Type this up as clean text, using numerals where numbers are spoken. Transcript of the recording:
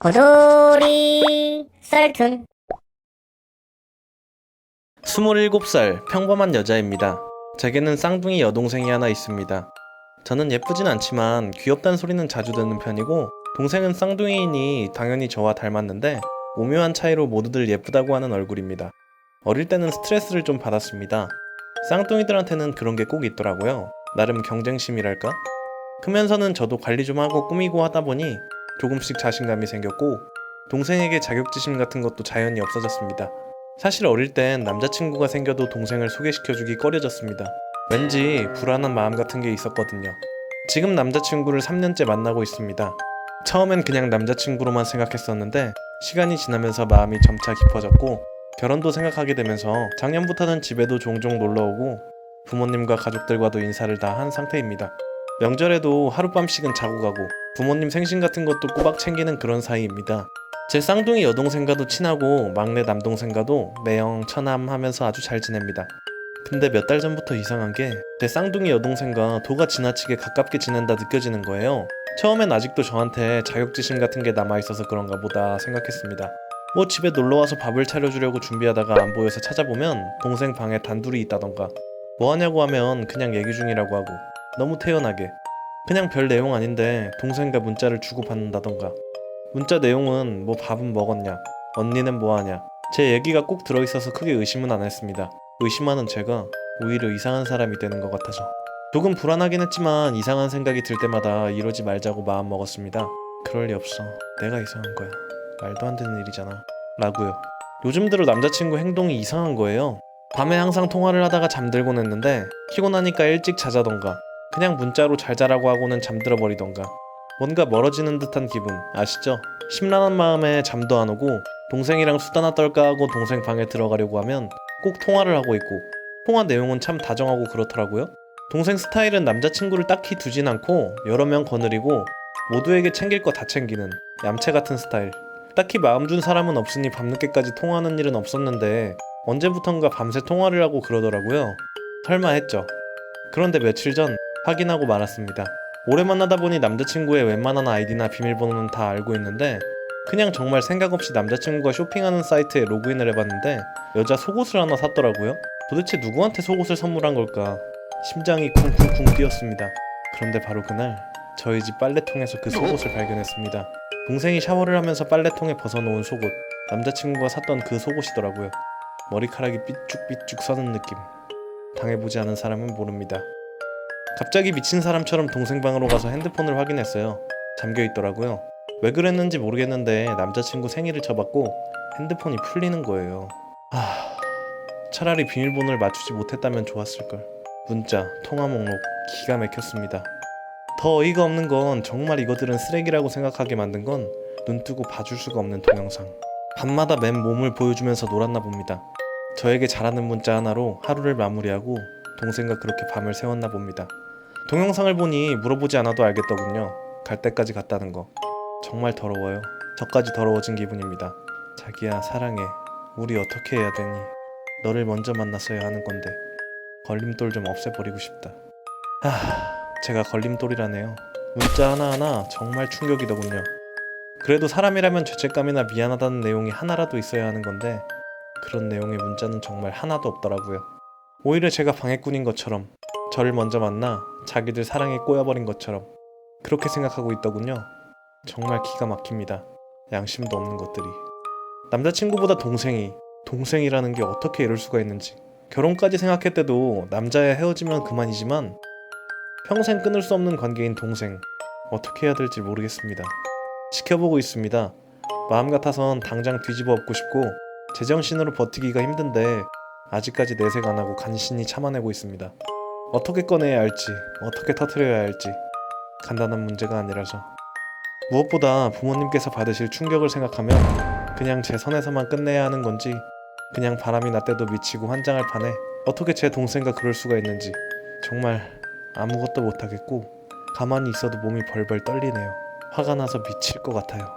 고돌이 썰툰. 27살 평범한 여자입니다. 제게는 쌍둥이 여동생이 하나 있습니다. 저는 예쁘진 않지만 귀엽단 소리는 자주 듣는 편이고, 동생은 쌍둥이이니 당연히 저와 닮았는데 오묘한 차이로 모두들 예쁘다고 하는 얼굴입니다. 어릴 때는 스트레스를 좀 받았습니다. 쌍둥이들한테는 그런 게 꼭 있더라고요. 나름 경쟁심이랄까? 크면서는 저도 관리 좀 하고 꾸미고 하다 보니 조금씩 자신감이 생겼고, 동생에게 자격지심 같은 것도 자연히 없어졌습니다. 사실 어릴 땐 남자친구가 생겨도 동생을 소개시켜주기 꺼려졌습니다. 왠지 불안한 마음 같은 게 있었거든요. 지금 남자친구를 3년째 만나고 있습니다. 처음엔 그냥 남자친구로만 생각했었는데 시간이 지나면서 마음이 점차 깊어졌고, 결혼도 생각하게 되면서 작년부터는 집에도 종종 놀러오고 부모님과 가족들과도 인사를 다 한 상태입니다. 명절에도 하룻밤씩은 자고 가고 부모님 생신 같은 것도 꼬박 챙기는 그런 사이입니다. 제 쌍둥이 여동생과도 친하고 막내 남동생과도 매형 처남 하면서 아주 잘 지냅니다. 근데 몇 달 전부터 이상한 게 제 쌍둥이 여동생과 도가 지나치게 가깝게 지낸다 느껴지는 거예요. 처음엔 아직도 저한테 자격지심 같은 게 남아있어서 그런가 보다 생각했습니다. 뭐 집에 놀러와서 밥을 차려주려고 준비하다가 안 보여서 찾아보면 동생 방에 단둘이 있다던가, 뭐 하냐고 하면 그냥 얘기 중이라고 하고, 너무 태연하게 그냥 별 내용 아닌데 동생과 문자를 주고받는다던가, 문자 내용은 뭐 밥은 먹었냐, 언니는 뭐하냐, 제 얘기가 꼭 들어있어서 크게 의심은 안 했습니다. 의심하는 제가 오히려 이상한 사람이 되는 것 같아서 조금 불안하긴 했지만, 이상한 생각이 들 때마다 이러지 말자고 마음 먹었습니다. 그럴 리 없어, 내가 이상한 거야, 말도 안 되는 일이잖아 라고요. 요즘 들어 남자친구 행동이 이상한 거예요. 밤에 항상 통화를 하다가 잠들곤 했는데 피곤하니까 일찍 자자던가, 그냥 문자로 잘 자라고 하고는 잠들어 버리던가, 뭔가 멀어지는 듯한 기분 아시죠? 심란한 마음에 잠도 안 오고 동생이랑 수다나 떨까 하고 동생 방에 들어가려고 하면 꼭 통화를 하고 있고, 통화 내용은 참 다정하고 그렇더라고요. 동생 스타일은 남자친구를 딱히 두진 않고 여러 명 거느리고 모두에게 챙길 거 다 챙기는 얌체 같은 스타일. 딱히 마음 준 사람은 없으니 밤늦게까지 통화하는 일은 없었는데 언제부턴가 밤새 통화를 하고 그러더라고요. 설마 했죠. 그런데 며칠 전 확인하고 말았습니다. 오래 만나다 보니 남자친구의 웬만한 아이디나 비밀번호는 다 알고 있는데, 그냥 정말 생각 없이 남자친구가 쇼핑하는 사이트에 로그인을 해봤는데 여자 속옷을 하나 샀더라고요. 도대체 누구한테 속옷을 선물한 걸까? 심장이 쿵쿵쿵 뛰었습니다. 그런데 바로 그날 저희 집 빨래통에서 그 속옷을 발견했습니다. 동생이 샤워를 하면서 빨래통에 벗어놓은 속옷, 남자친구가 샀던 그 속옷이더라고요. 머리카락이 삐쭉삐쭉 서는 느낌. 당해보지 않은 사람은 모릅니다. 갑자기 미친 사람처럼 동생 방으로 가서 핸드폰을 확인했어요. 잠겨있더라고요. 왜 그랬는지 모르겠는데 남자친구 생일을 쳐봤고 핸드폰이 풀리는 거예요. 차라리 비밀번호를 맞추지 못했다면 좋았을걸. 문자, 통화 목록 기가 막혔습니다. 더 어이가 없는 건 정말 이거들은 쓰레기라고 생각하게 만든 건 눈뜨고 봐줄 수가 없는 동영상. 밤마다 맨 몸을 보여주면서 놀았나 봅니다. 저에게 잘하는 문자 하나로 하루를 마무리하고 동생과 그렇게 밤을 새웠나 봅니다. 동영상을 보니 물어보지 않아도 알겠더군요. 갈 때까지 갔다는 거. 정말 더러워요. 저까지 더러워진 기분입니다. 자기야 사랑해. 우리 어떻게 해야 되니? 너를 먼저 만났어야 하는 건데. 걸림돌 좀 없애버리고 싶다. 제가 걸림돌이라네요. 문자 하나하나 정말 충격이더군요. 그래도 사람이라면 죄책감이나 미안하다는 내용이 하나라도 있어야 하는 건데 그런 내용의 문자는 정말 하나도 없더라고요. 오히려 제가 방해꾼인 것처럼, 저를 먼저 만나 자기들 사랑에 꼬여버린 것처럼 그렇게 생각하고 있더군요. 정말 기가 막힙니다. 양심도 없는 것들이. 남자친구보다 동생이라는 게 어떻게 이럴 수가 있는지. 결혼까지 생각했대도 남자야 헤어지면 그만이지만 평생 끊을 수 없는 관계인 동생, 어떻게 해야 될지 모르겠습니다. 지켜보고 있습니다. 마음 같아선 당장 뒤집어 엎고 싶고 제정신으로 버티기가 힘든데 아직까지 내색 안 하고 간신히 참아내고 있습니다. 어떻게 꺼내야 할지, 어떻게 터뜨려야 할지 간단한 문제가 아니라서. 무엇보다 부모님께서 받으실 충격을 생각하면 그냥 제 선에서만 끝내야 하는 건지, 그냥 바람이 났대도 미치고 환장할 판에 어떻게 제 동생과 그럴 수가 있는지 정말 아무것도 못하겠고 가만히 있어도 몸이 벌벌 떨리네요. 화가 나서 미칠 것 같아요.